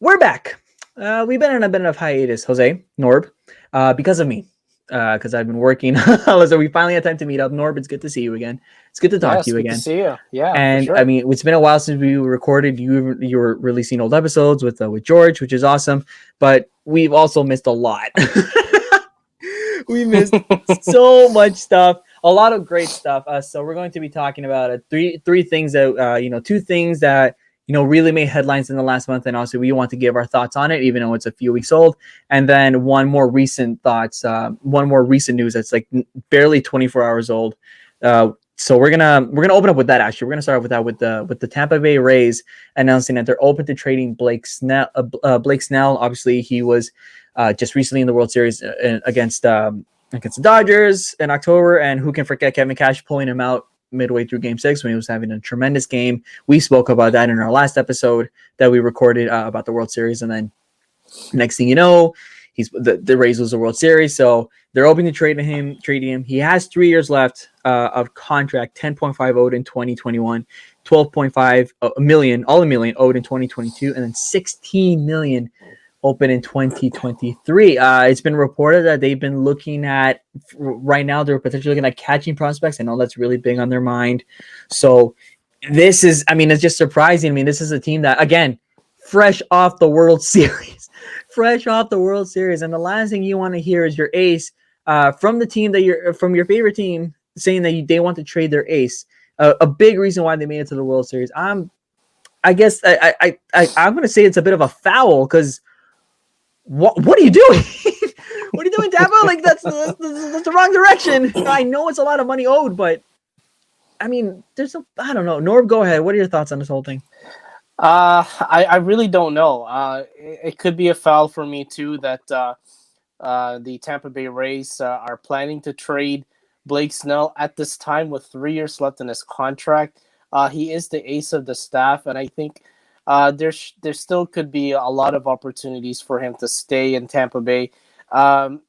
We're back. We've been on a bit of hiatus, Jose, Norb, because of me, because I've been working. So we finally had time to meet up. Norb, it's good to see you again. It's good to talk to Yes, you good to again. see you. Yeah, for And I sure. mean, it's been a while since we recorded. You were releasing old episodes with George, which is awesome. But we've also missed a lot. We missed so much stuff, a lot of great stuff. So we're going to be talking about three things that two things that really made headlines in the last month, and also we want to give our thoughts on it, even though it's a few weeks old. And then one more recent news that's like barely 24 hours old. So we're gonna open up with that. Actually, we're gonna start with that with the Tampa Bay Rays announcing that they're open to trading Blake Snell. Blake Snell, obviously, he was just recently in the World Series against the Dodgers in October, and who can forget Kevin Cash pulling him out midway through Game 6 when he was having a tremendous game. We spoke about that in our last episode that we recorded about the World Series, and then next thing you know, the Rays lose the World Series, so they're hoping to trade him. He has 3 years left of contract, 10.5 owed in 2021, 12.5 million, all a million owed in 2022, and then 16 million open in 2023. It's been reported that they've been looking at right now. They're potentially looking at catching prospects. I know that's really big on their mind. So this is, I mean, it's just surprising. I mean, this is a team that, again, fresh off the World Series, and the last thing you want to hear is your ace from the team from your favorite team saying that they want to trade their ace. A big reason why they made it to the World Series. I guess I'm going to say it's a bit of a foul because. What are you doing? What are you doing, Tampa? Like that's the wrong direction. I know it's a lot of money owed, but I mean, I don't know. Norb, go ahead. What are your thoughts on this whole thing? I really don't know. It could be a foul for me too that the Tampa Bay Rays are planning to trade Blake Snell at this time with 3 years left in his contract. He is the ace of the staff, and I think there still could be a lot of opportunities for him to stay in Tampa Bay. Um,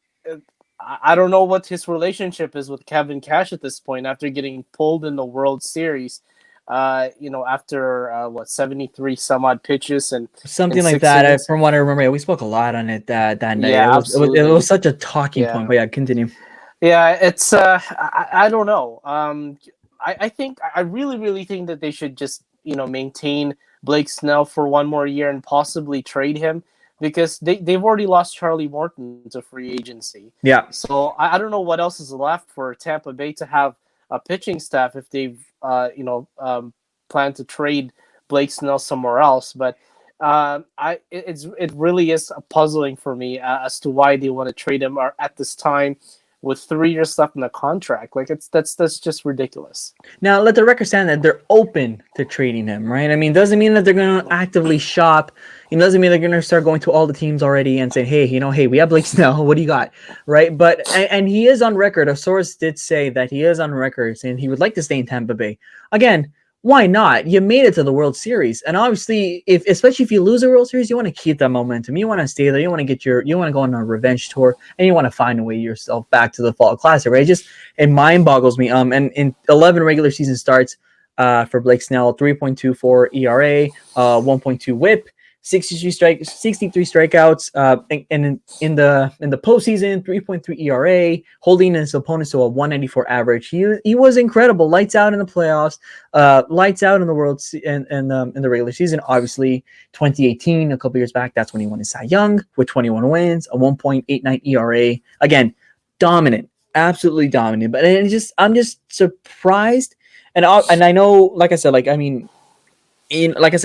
I don't know what his relationship is with Kevin Cash at this point after getting pulled in the World Series. After 73 some odd pitches and Something like six that. innings. From what I remember, we spoke a lot on it that night. Yeah, It absolutely. was such a talking point. Yeah, But yeah, continue. yeah. It's I don't know. I think I really think that they should just maintain Blake Snell for one more year and possibly trade him because they've already lost Charlie Morton to free agency. Yeah. So I don't know what else is left for Tampa Bay to have a pitching staff if they've plan to trade Blake Snell somewhere else. But it really is puzzling for me as to why they want to trade him at this time with 3 years left in the contract. Like that's just ridiculous. Now, let the record stand that they're open to trading him, right? I mean, doesn't mean that they're going to actively shop. It doesn't mean they're going to start going to all the teams already and saying, hey, we have Blake Snell. What do you got? Right? But, and he is on record. A source did say that he is on record saying he would like to stay in Tampa Bay. Again, why not? You made it to the World Series. And obviously, especially if you lose a World Series, you want to keep that momentum. You want to stay there. You want to go on a revenge tour, and you want to find a way yourself back to the Fall Classic, right? It mind boggles me. And in 11 regular season starts for Blake Snell, 3.24 ERA, 1.2 WHIP, 63 strikeouts, and in the postseason, 3.3 ERA, holding his opponents to a 194 average. He was incredible. Lights out in the playoffs, lights out in the in the regular season. Obviously, 2018, a couple years back, that's when he won his Cy Young with 21 wins, a 1.89 ERA. Again, dominant, absolutely dominant. But I'm just surprised, and I know, like I said,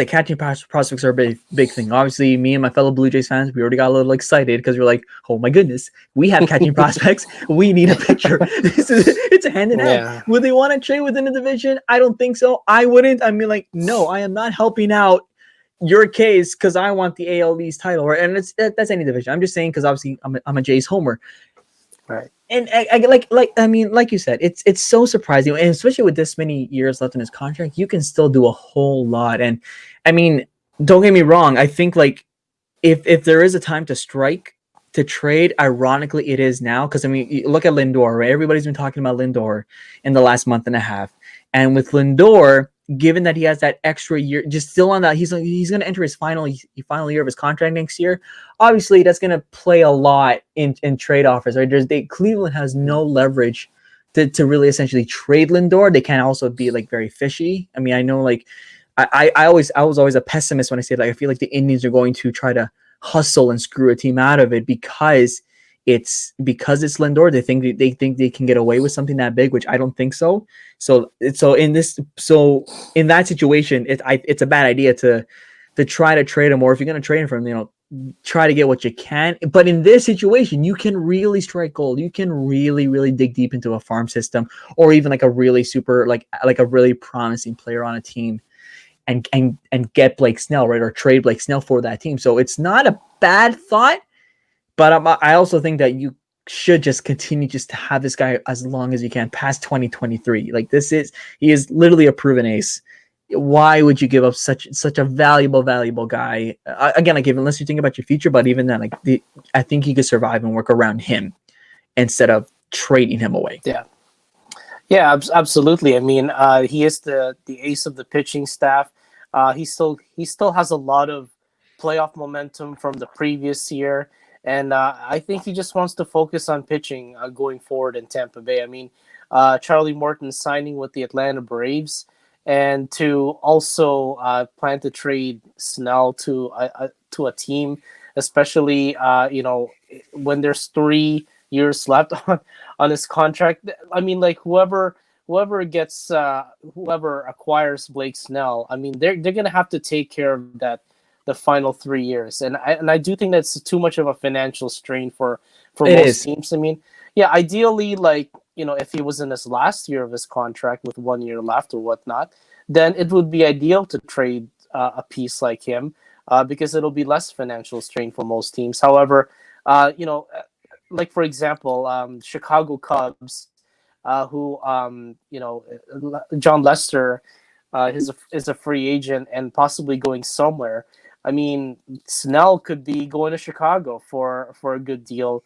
catching prospects are a big thing. Obviously, me and my fellow Blue Jays fans, we already got a little excited because we're like, oh my goodness, we have catching prospects. We need a pitcher. It's a hand in hand. Yeah. Would they want to trade within the division? I don't think so. I wouldn't. I mean, like, no, I am not helping out your case because I want the AL East title, right? And that's any division. I'm just saying because obviously I'm a Jays homer. Right. And like you said, it's so surprising, and especially with this many years left in his contract, you can still do a whole lot. And I mean, don't get me wrong. I think like if there is a time to strike to trade, ironically, it is now. Because I mean, you look at Lindor, right? Everybody's been talking about Lindor in the last month and a half, and with Lindor given that he has that extra year, just still on that, he's going to enter his final year of his contract next year. Obviously, that's going to play a lot in trade offers. Right? Cleveland has no leverage to really essentially trade Lindor. They can also be like very fishy. I mean, I know like I was always a pessimist when I say like I feel like the Indians are going to try to hustle and screw a team out of it because it's Lindor. They think they can get away with something that big, which I don't think so. So in that situation, it's a bad idea to try to trade him, or if you're going to trade him from, try to get what you can. But in this situation, you can really strike gold. You can really, really dig deep into a farm system, or even like a really super, like a really promising player on a team, and get Blake Snell, right? Or trade Blake Snell for that team. So it's not a bad thought, but I also think that you should just continue just to have this guy as long as you can past 2023. Like he is literally a proven ace. Why would you give up such a valuable guy? Again, like, unless you think about your future, but even then, like, I think he could survive and work around him instead of trading him away. Yeah, absolutely. I mean, he is the ace of the pitching staff. He still has a lot of playoff momentum from the previous year, and I think he just wants to focus on pitching going forward in Tampa Bay. I mean, Charlie Morton signing with the Atlanta Braves, and to also plan to trade Snell to a team, especially when there's 3 years left on his contract. I mean, like, whoever acquires Blake Snell, I mean, they're gonna have to take care of the final 3 years, and I do think that's too much of a financial strain for most teams. I mean, yeah, ideally, like, if he was in his last year of his contract with 1 year left or whatnot, then it would be ideal to trade a piece like him, because it'll be less financial strain for most teams. However, like, for example, Chicago Cubs, who John Lester is a free agent and possibly going somewhere. I mean, Snell could be going to Chicago for a good deal.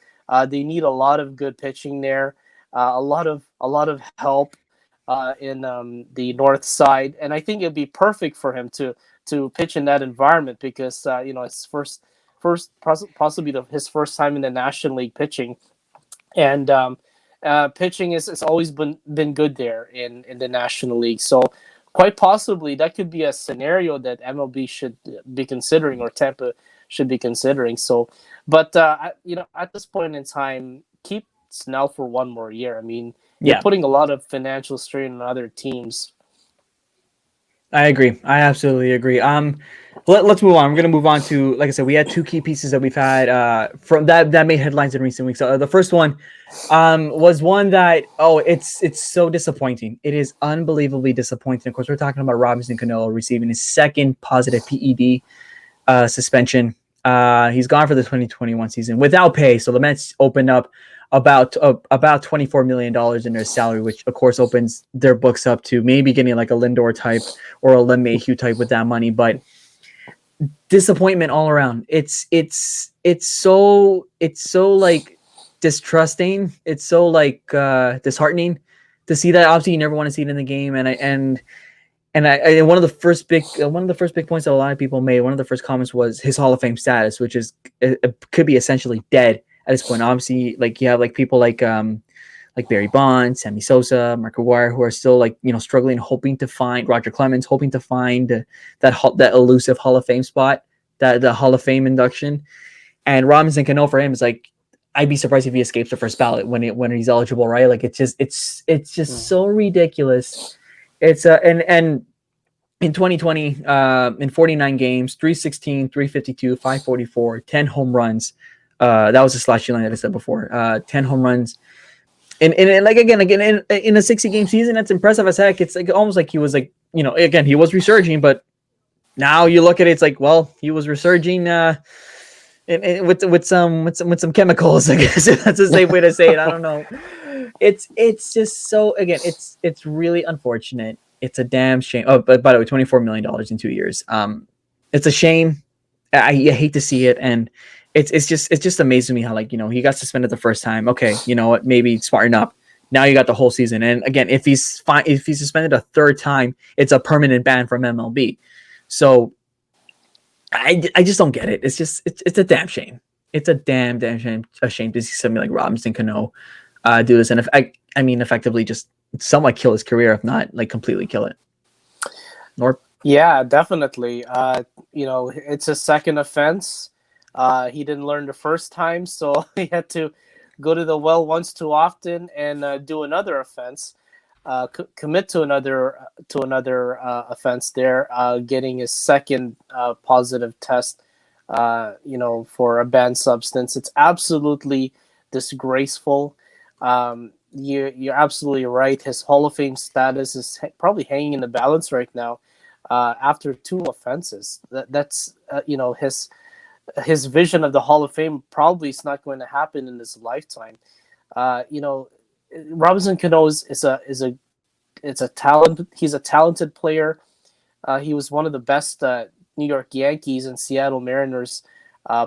They need a lot of good pitching there, a lot of help in the north side, and I think it'd be perfect for him to pitch in that environment, because his possibly his first time in the National League pitching, and pitching is always been good there in the National League. So quite possibly that could be a scenario that MLB should be considering, or Tampa should be considering. So, but at this point in time, keep Snell for 1 more year. I mean, you're putting a lot of financial strain on other teams. I agree. I absolutely agree. Let's move on. We're gonna move on to, like I said, we had 2 key pieces that we've had from that made headlines in recent weeks. The first one was one that it's so disappointing. It is unbelievably disappointing. Of course, we're talking about Robinson Cano receiving his second positive PED suspension. He's gone for the 2021 season without pay. So the Mets opened up about $24 million in their salary, which of course opens their books up to maybe getting like a Lindor type or a Len Mayhew type with that money. But disappointment all around. It's so like distrusting. It's so like disheartening to see that. Obviously, you never want to see it in the game, and one of the first big points that a lot of people made, one of the first comments was his Hall of Fame status, which is could be essentially dead at this point. Obviously, like, you have like people like Barry Bonds, Sammy Sosa, Mark Aguirre, who are still like, struggling, hoping to find Roger Clemens, hoping to find that elusive Hall of Fame spot, that the Hall of Fame induction. And Robinson Cano, for him, is like, I'd be surprised if he escapes the first ballot when he's eligible, right? Like, it's just so ridiculous. It's and in 2020, in 49 games, 316, 352, 544, 10 home runs. That was the slash line that I said before. 10 home runs. And like, again, in a 60-game season, that's impressive as heck. It's like almost like he was like, again, he was resurging, but now you look at it, it's like, well, he was resurging with some chemicals, I guess. That's a safe way to say it. I don't know. It's just so, again, it's really unfortunate. It's a damn shame. Oh, but by the way, $24 million in 2 years. It's a shame. I hate to see it, and it's just amazing to me how, like, he got suspended the first time. Okay, you know what? Maybe smarten up. Now you got the whole season. And again, if he's suspended a third time, it's a permanent ban from MLB. So I just don't get it. It's a damn shame. It's a damn shame. A shame to see somebody like Robinson Cano do this, and if I mean effectively just somewhat kill his career, if not like completely kill it. Norb? Yeah, definitely. It's a second offense. He didn't learn the first time, so he had to go to the well once too often and do another offense, commit to another offense there, getting his second positive test, for a banned substance. It's absolutely disgraceful. You're absolutely right. His Hall of Fame status is probably hanging in the balance right now after two offenses. That's his vision of the Hall of Fame probably is not going to happen in his lifetime. Robinson Cano is a talent. He's a talented player. He was one of the best New York Yankees and Seattle Mariners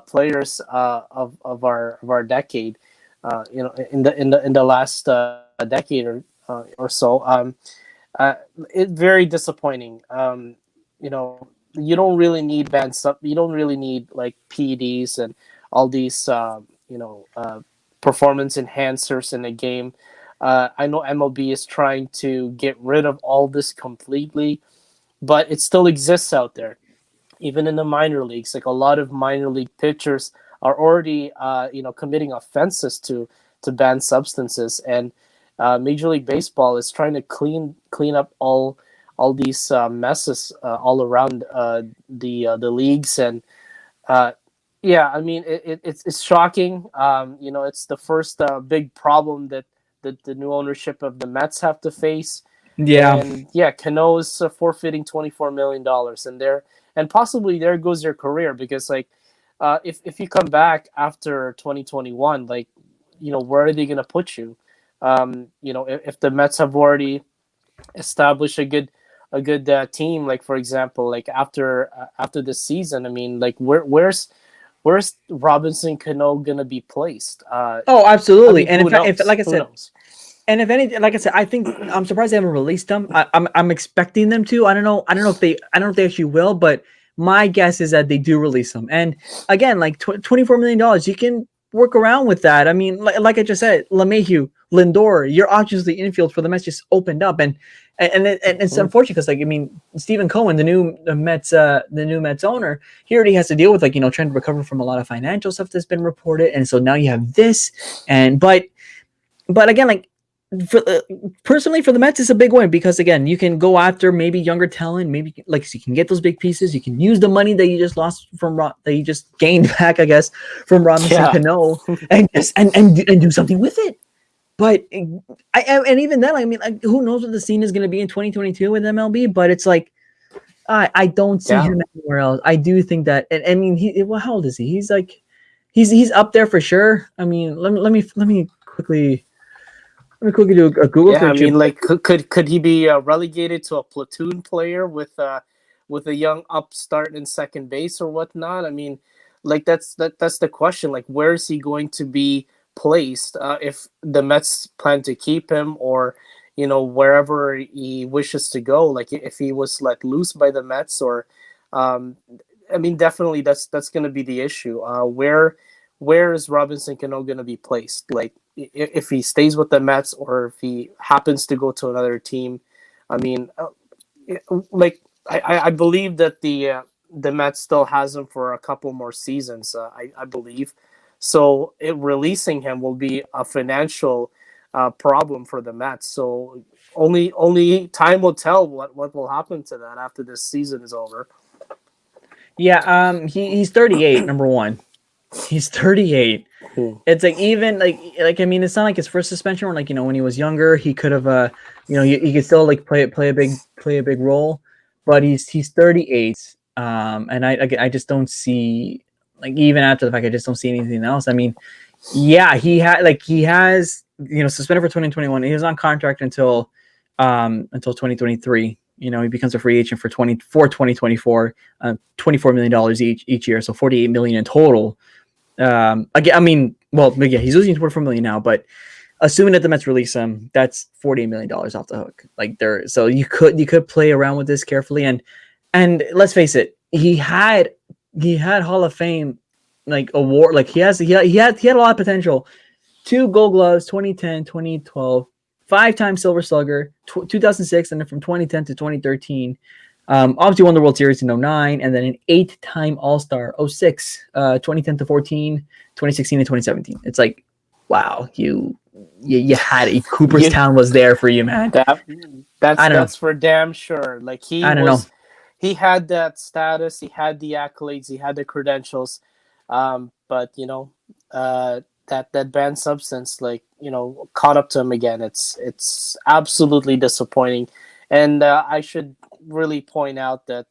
players of our decade. In the last decade or so. It's very disappointing. You don't really need banned stuff. You don't really need like PEDs and all these performance enhancers in a game. I know MLB is trying to get rid of all this completely, but it still exists out there. Even in the minor leagues, like a lot of minor league pitchers are already committing offenses to banned substances, and Major League Baseball is trying to clean up all these messes all around the leagues. And I mean it's shocking. It's the first big problem that the new ownership of the Mets have to face. Yeah. And Cano is forfeiting $24 million, and possibly there goes your career, because like if you come back after 2021, like where are they going to put you? If the Mets have already established a good team, like for example, like after this season, I mean, like where's Robinson Cano gonna be placed? Oh, absolutely. And who in fact, if, knows? like I Who said, knows? and if anything, like I said, I think I'm surprised they haven't released them. I'm expecting them to. I don't know if they actually will, but my guess is that they do release them. And again, like $24 million, you can work around with that. I mean, like I just said, LeMahieu, Lindor, your options the infield for the Mets just opened up, and it's unfortunate because, like, I mean, Stephen Cohen, the new Mets owner, he already has to deal with, like, trying to recover from a lot of financial stuff that's been reported, and so now you have this, but again, like, personally for the Mets, it's a big win because, again, you can go after maybe younger talent, maybe like so you can get those big pieces, you can use the money that you just lost that you just gained back, I guess, from Robinson Cano, and do something with it. But and even then, I mean, like, who knows what the scene is going to be in 2022 with MLB? But it's like I don't see him anywhere else. I do think that, and I mean, how old is he? He's like he's up there for sure. I mean, let me quickly do a Google search. I mean, like, could he be relegated to a platoon player with a young upstart in second base or whatnot? I mean, like that's the question. Like, where is he going to be placed if the Mets plan to keep him, or wherever he wishes to go? Like, if he was let loose by the Mets, or I mean, definitely that's going to be the issue. Where is Robinson Cano going to be placed? Like, if he stays with the Mets or if he happens to go to another team. I mean, like, I believe that the Mets still has him for a couple more seasons. I believe. So releasing him will be a financial problem for the Mets. So only time will tell what will happen to that after this season is over. Yeah, he's 38. Number one, he's 38. It's like, even like I mean, it's not like his first suspension where, like, when he was younger, he could have he could still like play a big role, but he's 38. And I just don't see, like, even after the fact, I just don't see anything else. I mean, yeah, he has suspended for 2021. He was on contract until 2023. He becomes a free agent for 2024, $24 million each year, so $48 million in total. Again, I mean, well, yeah, he's losing $24 million now, but assuming that the Mets release him, that's $48 million off the hook. Like there, so you could play around with this carefully, and let's face it, he had Hall of Fame like award, like he had a lot of potential. Two Gold Gloves, 2010, 2012, five-time Silver Slugger, 2006, and then from 2010 to 2013. Obviously won the World Series in 09, and then an eight-time All-Star, 06, 2010 to 14, 2016 to 2017. It's like, wow, you had it. Cooperstown was there for you, man. That I don't know. that's for damn sure. Like I don't know. he had that status, he had the accolades, he had the credentials, but that banned substance, like caught up to him again. It's absolutely disappointing, and I should really point out that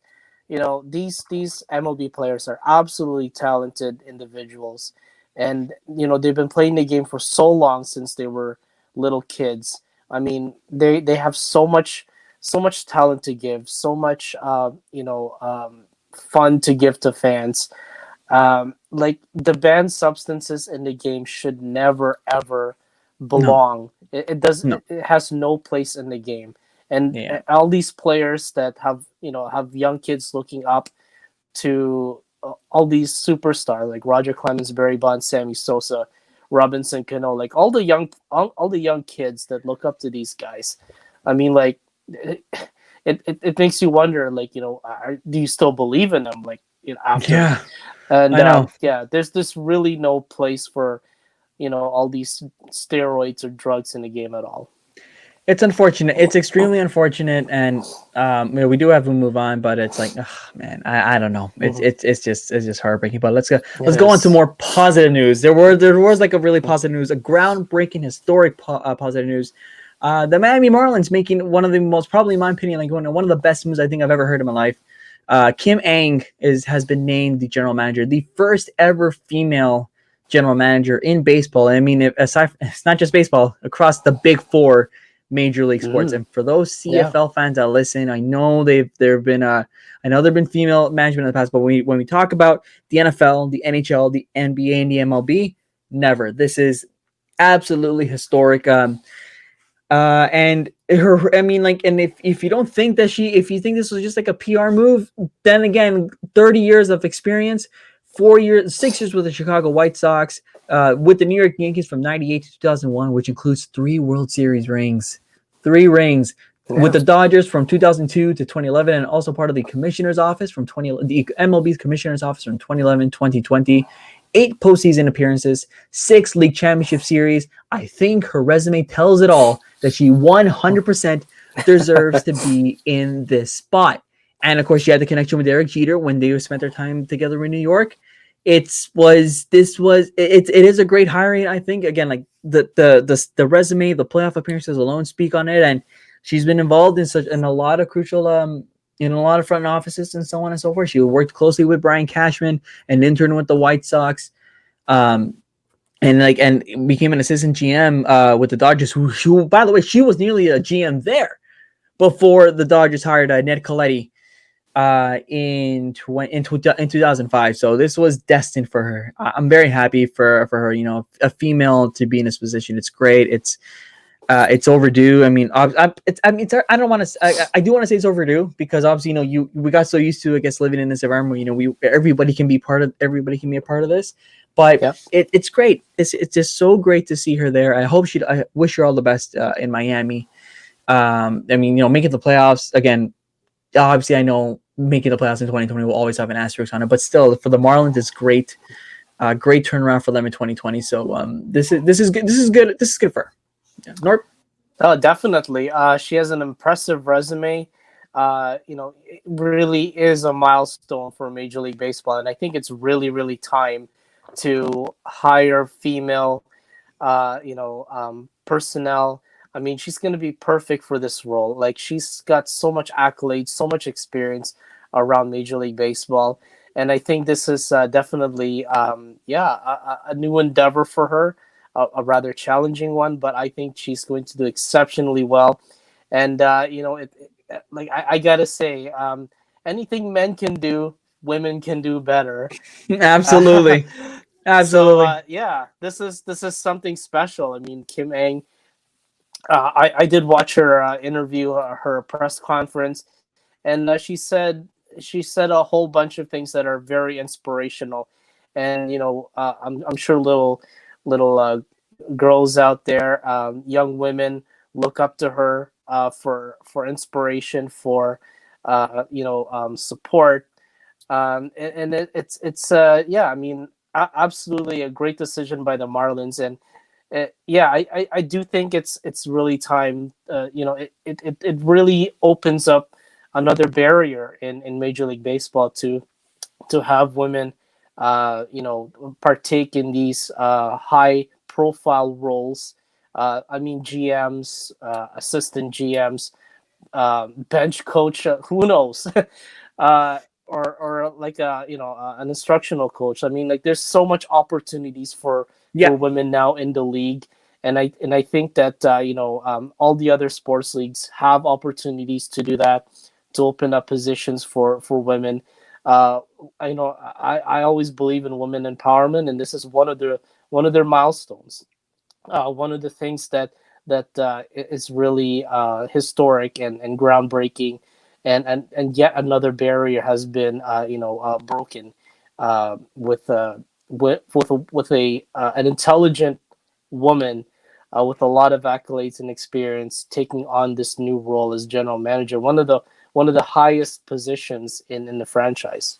these MLB players are absolutely talented individuals, and they've been playing the game for so long since they were little kids. I mean, they have so much talent to give, so much fun to give to fans. Like the banned substances in the game should never ever No, belong. It does. no. It has no place in the game. And Yeah. all these players that have young kids looking up to all these superstars like Roger Clemens, Barry Bonds, Sammy Sosa, Robinson Cano, like all the young kids that look up to these guys. I mean, like it makes you wonder, like do you still believe in them, like after? Yeah, And I know. yeah, there's this really no place for all these steroids or drugs in the game at all. It's unfortunate. It's extremely unfortunate, and we do have to move on. But it's like, ugh, man, I don't know. It's Mhm. it's it's just it's just heartbreaking. But let's go It let's go on to is. more positive news. There was like a really positive news, a groundbreaking, historic positive news. The Miami Marlins making one of the most, probably in my opinion, like one of the best moves I think I've ever heard in my life. Kim Ang has been named the general manager, the first ever female general manager in baseball. I mean, aside from, it's not just baseball, across the big four major league sports. Mm, And for those yeah. CFL fans that listen, I know there've been female management in the past, but when we talk about the NFL, the NHL, the NBA, and the MLB, never. This is absolutely historic. And her, I mean, like, and if you don't think that if you think this was just like a PR move, then again, 30 years of experience, 4 years, 6 years with the Chicago White Sox, with the New York Yankees from '98 to 2001, which includes three World Series rings, three rings. With Yeah. the Dodgers from 2002 to 2011, and also part of the commissioner's office the MLB's commissioner's office from 2011 2020, eight postseason appearances, six league championship series. I think her resume tells it all, that she 100% deserves to be in this spot. And of course, she had the connection with Derek Jeter when they spent their time together in New York. It is a great hiring. I think, again, like the resume, the playoff appearances alone speak on it, and she's been involved in a lot of crucial in a lot of front offices and so on and so forth. She worked closely with Brian Cashman, an intern with the White Sox. Um, and became an assistant GM with the Dodgers. Who, by the way, she was nearly a GM there before the Dodgers hired Ned Colletti in 2005. So this was destined for her. I'm very happy for her. A female to be in this position. It's great. It's overdue. I mean, I don't want to. I do want to say it's overdue because obviously, we got so used to, I guess, living in this environment where everybody can be a part of this. But Yeah. it's great. It's just so great to see her there. I wish her all the best in Miami. I mean, making the playoffs again. Obviously, I know making the playoffs in 2020 will always have an asterisk on it, but still, for the Marlins, it's great. Great turnaround for them in 2020. So this is good. This is good. This is good for her. Yeah. Norb? Oh, definitely. She has an impressive resume. It really is a milestone for Major League Baseball, and I think it's really, really time to hire female, personnel. I mean, she's going to be perfect for this role. Like, she's got so much accolades, so much experience around Major League Baseball, and I think this is definitely, a new endeavor for her, a rather challenging one, but I think she's going to do exceptionally well. And like I gotta say, anything men can do, women can do better. Uh, Absolutely. So Absolutely. yeah, this is something special. I mean, Kim Eng. I did watch her interview, her press conference, and she said a whole bunch of things that are very inspirational, and I'm sure little girls out there, young women, look up to her for inspiration, for support, and it's yeah, I mean, absolutely a great decision by the Marlins, and yeah, I do think it's really time. It really opens up another barrier in Major League Baseball to have women, partake in these high profile roles. I mean, GMs, assistant GMs, bench coach. Who knows? uh, or like an instructional coach. I mean, like, there's so much opportunities for Yeah. women now in the league, and I think that all the other sports leagues have opportunities to do that, to open up positions for women. Uh, I always believe in women empowerment, and this is one of their milestones. One of the things that is really historic and groundbreaking, and yet another barrier has been broken, with an intelligent woman, with a lot of accolades and experience, taking on this new role as general manager, one of the highest positions in the franchise.